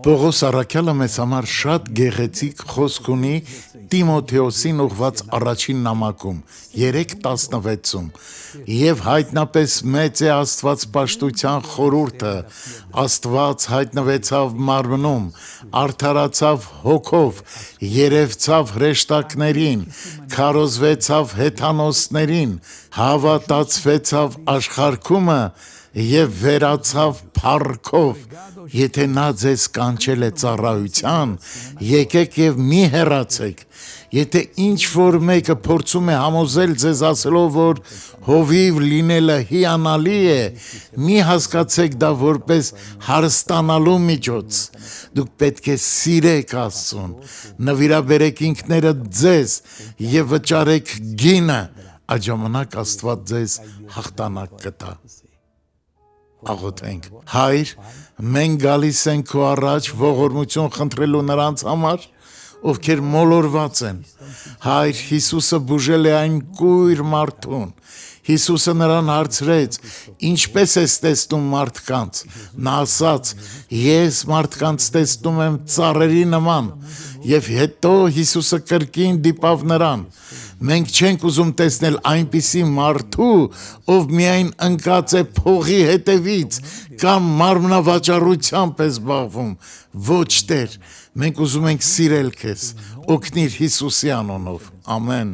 Պողոս առաքյալը մեզ համար շատ գեղեցիկ խոսք ունի Տիմոթեոսին ուղված առաջին նամակում 3:16-ում եւ հայտնապես մեծ է Աստված պաշտության խորհուրդը, Աստված հայտնվեցավ մարմնում, արդարացավ հոգով, երևցավ հրեշտակներին, քարոզվեցավ հեթանոսներին, հավատացվեցավ աշխարհքումը եւ վերացավ փառքով, եթե նա ձեզ կանչել է ծառայության, եկեք եւ մի հեռացեք, եթե ինչ որ մեկը փորձում է համոզել ձեզ ասելով, որ հովիվ լինելը հիանալի է, մի հասկացեք դա որպես հարստանալու միջոց, դուք պետք է սիրեք Աստծուն, նվիրաբերեք ինքներդ ձեզ եւ վճարեք գինը, այդ ժամանակ Աստված ձեզ հաղթանակ կտա։ Աղոթենք, Հայր, մենք գալիս ենք քո առաջ ողորմություն խնդրելու նրանց համար, ովքեր մոլորված են, Հայր, Հիսուսը բուժել է այն կույր մարդուն, Հիսուսը նրան հարցրեց, ինչպես ես տեսնում մարդկանց, նա ասաց, ես մարդկանց տեսնում եմ ծառերի նման, եւ հետո Հիսուսը կրկին դիպավ նրան, մենք չենք ուզում տեսնել այնպիսի մարդու, ով միայն ընկած է փողի հետևից կամ մարմնավաճառությամբ է զբաղվում, ոչ Տեր, մենք ուզում ենք սիրել քեզ, օգնիր Հիսուսի անունով, ամեն։